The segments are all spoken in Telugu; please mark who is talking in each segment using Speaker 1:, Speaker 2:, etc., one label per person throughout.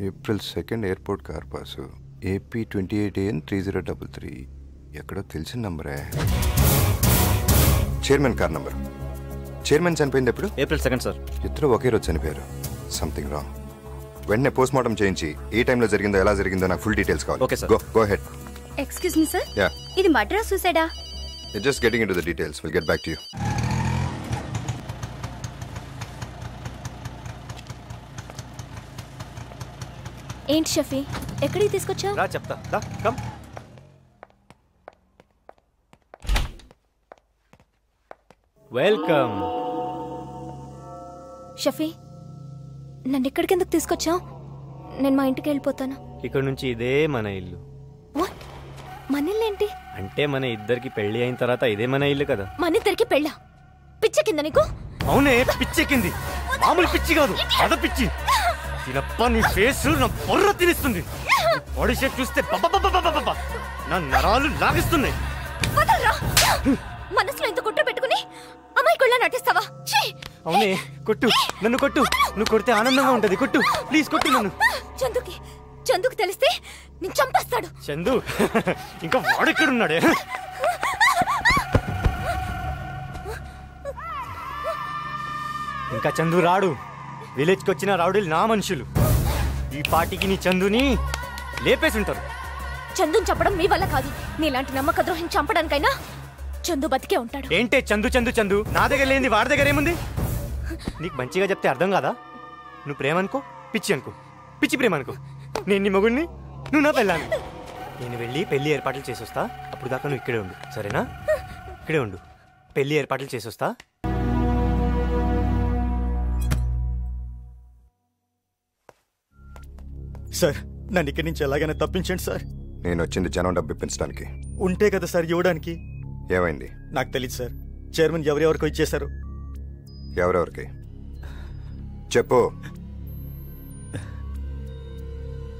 Speaker 1: April 2nd airport car pass AP 28AN 3033 ఎక్కడో తెలిసిన నంబరే. Chairman car number. చైర్మన్ చనిపోయింది ఎప్పుడు?
Speaker 2: April 2nd sir.
Speaker 1: ఇద్దరు ఒకే రోజు చనిపోయారు. Something wrong. వెంటనే పోస్ట్ మార్టం చేయించి ఏ టైంలో జరిగిందో ఎలా జరిగిందో నాకు ఫుల్ డీటెయిల్స్ కావాలి.
Speaker 2: Okay sir.
Speaker 1: Go head.
Speaker 3: Excuse me sir.
Speaker 1: Yeah.
Speaker 3: ఇది మర్డరా సూసైడా?
Speaker 1: Just getting into the details. Will get back to you.
Speaker 3: ఏంటి షఫీ, ఎక్కడికి తీసుకొచ్చావు?
Speaker 2: రా చెప్తా. దా కమ్. వెల్కమ్.
Speaker 3: షఫీ, నన్ను ఇక్కడికి ఎందుకు తీసుకొచ్చావు? నేను మా ఇంటికి వెళ్ళిపోతాను.
Speaker 2: ఇక్కడ నుంచి ఇదే మన ఇల్లు.
Speaker 3: వాట్? మన ఇల్లు ఏంటి?
Speaker 2: అంటే మన ఇద్దరికి పెళ్లి అయిన తర్వాత ఇదే మన ఇల్లు కదా.
Speaker 3: మన ఇద్దరికి పెళ్ళా? పిచ్చెక్కిందా నీకు?
Speaker 2: అవునే, పిచ్చెక్కింది. మామూలు పిచ్చి కాదు, అద పిచ్చి. తినప్ప నీ ఫేస్ నా పొర్ర తినిస్తుంది. బాడీ షేప్ చూస్తే నా నరాలు లాగిస్తున్నాయి.
Speaker 3: మనసులో ఇంత కుట్ర పెట్టుకుని అమ్మాయికుళ్ళ నటిస్తావా?
Speaker 2: అవునే, కొట్టు, నన్ను కొట్టు. నువ్వు కొడితే ఆనందంగా ఉంటది. కొట్టు ప్లీజ్, కొట్టు నన్ను.
Speaker 3: చందుకి తెలిస్తే నేను చంపేస్తాడు.
Speaker 2: చందు ఇంకా వాడెక్కడున్నాడే? ఇంకా చందు రాడు. విలేజ్కి వచ్చిన రౌడీలు నా మనుషులు. ఈ పార్టీకి నీ చందుని లేపేసి ఉంటారు.
Speaker 3: చందుని చంపడం మీ వల్ల కాదు. నీలాంటి నమ్మక ద్రోహిని చంపడానికైనా చందు బతికే ఉంటాడు.
Speaker 2: ఏంటే చందు చందు చందు? నా దగ్గర లేనిది వాడి దగ్గర ఏముంది? నీకు మంచిగా చెప్తే అర్థం కాదా? నువ్వు ప్రేమ అనుకో, పిచ్చి అనుకో. పిచ్చి ప్రేమ అనుకో. నేను నీ మగుడిని, నువ్వు నా పెళ్ళాను. నేను వెళ్ళి పెళ్లి ఏర్పాట్లు చేసొస్తా. అప్పుడు దాకా నువ్వు ఇక్కడే ఉండు, సరేనా? ఇక్కడే ఉండు, పెళ్లి ఏర్పాట్లు చేసొస్తా.
Speaker 4: సార్, నన్ను ఇక్కడి నుంచి ఎలాగైనా తప్పించండి సార్.
Speaker 1: నేను వచ్చింది జనం డబ్బు ఇప్పించడానికి.
Speaker 4: ఉంటే కదా సార్ ఇవ్వడానికి.
Speaker 1: ఏమైంది?
Speaker 4: నాకు తెలియదు సార్. చైర్మన్ ఎవరెవరికో ఇచ్చేశారు.
Speaker 1: ఎవరెవరికి చెప్పు.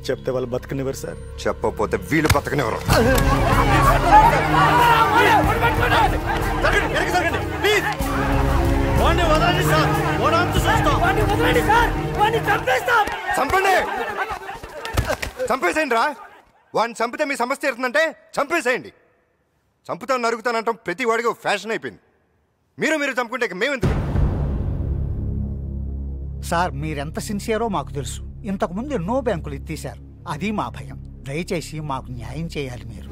Speaker 4: చెప్తే వాళ్ళు బతకనివ్వరు సార్.
Speaker 1: చెప్పకపోతే వీళ్ళు బతకనివ్వరు. చంపండి, చంపేసేయండి రా. వాడిని చంపితే మీ సమస్య తీరుతుందంటే చంపేసేయండి. చంపుతాను నరుగుతానంటాం ప్రతి వాడికి ఫ్యాషన్ అయిపోయింది. మీరు చంపుకుంటే మేమెందుకు?
Speaker 5: సార్, మీరెంత సిన్సియరో మాకు తెలుసు. ఇంతకుముందు ఎన్నో బ్యాంకులు ఎత్తేశారు. అది మా భయం. దయచేసి మాకు న్యాయం చేయాలి మీరు.